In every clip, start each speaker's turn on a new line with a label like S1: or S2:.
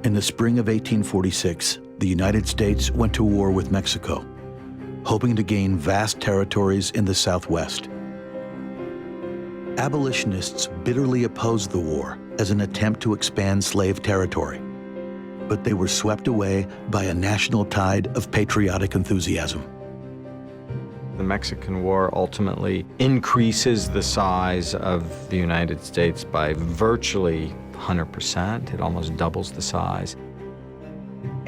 S1: In the spring of 1846, the United States went to war with Mexico, hoping to gain vast territories in the Southwest. Abolitionists bitterly opposed the war as an attempt to expand slave territory, but they were swept away by a national tide of patriotic enthusiasm.
S2: The Mexican War ultimately increases the size of the United States by virtually 100%. It almost doubles the size.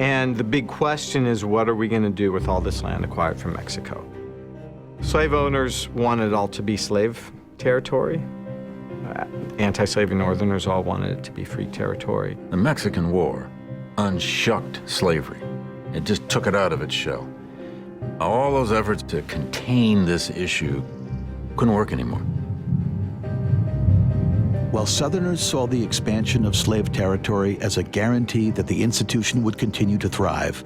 S2: And the big question is, what are we going to do with all this land acquired from Mexico? Slave owners wanted it all to be slave territory. Anti-slavery Northerners all wanted it to be free territory.
S3: The Mexican War unshucked slavery. It just took it out of its shell. All those efforts to contain this issue couldn't work anymore.
S1: While Southerners saw the expansion of slave territory as a guarantee that the institution would continue to thrive,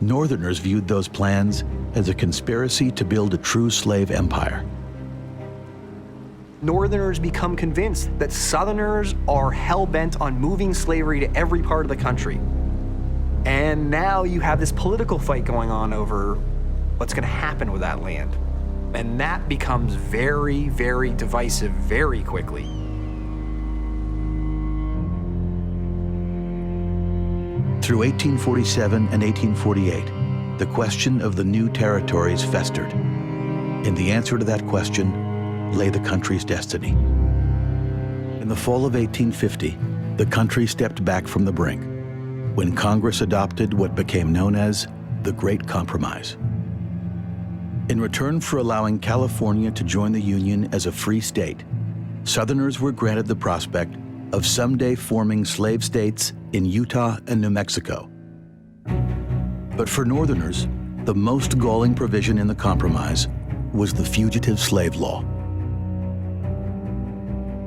S1: Northerners viewed those plans as a conspiracy to build a true slave empire.
S4: Northerners become convinced that Southerners are hell-bent on moving slavery to every part of the country. And now you have this political fight going on over what's going to happen with that land. And that becomes very, very divisive very quickly.
S1: Through 1847 and 1848, the question of the new territories festered. And the answer to that question lay the country's destiny. In the fall of 1850, the country stepped back from the brink when Congress adopted what became known as the Great Compromise. In return for allowing California to join the Union as a free state, Southerners were granted the prospect of someday forming slave states in Utah and New Mexico. But for Northerners, the most galling provision in the compromise was the Fugitive Slave Law.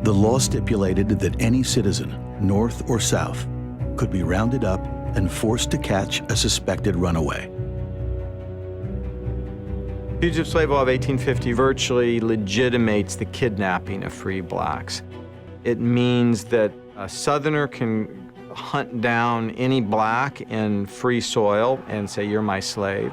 S1: The law stipulated that any citizen, North or South, could be rounded up and forced to catch a suspected runaway.
S2: Fugitive Slave Law of 1850 virtually legitimates the kidnapping of free blacks. It means that a Southerner can hunt down any black in free soil and say, "You're my slave."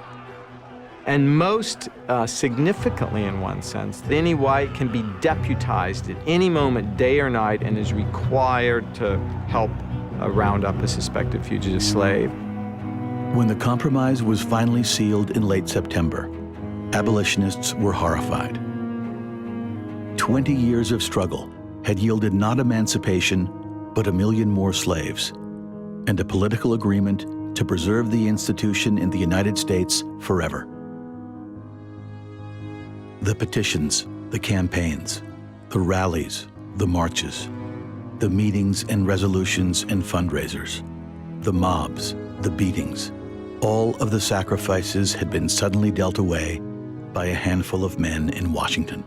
S2: And most significantly, in one sense, any white can be deputized at any moment, day or night, and is required to help round up a suspected fugitive slave.
S1: When the compromise was finally sealed in late September, abolitionists were horrified. 20 years of struggle had yielded not emancipation, but 1 million more slaves, and a political agreement to preserve the institution in the United States forever. The petitions, the campaigns, the rallies, the marches, the meetings and resolutions and fundraisers, the mobs, the beatings, all of the sacrifices had been suddenly dealt away by a handful of men in Washington.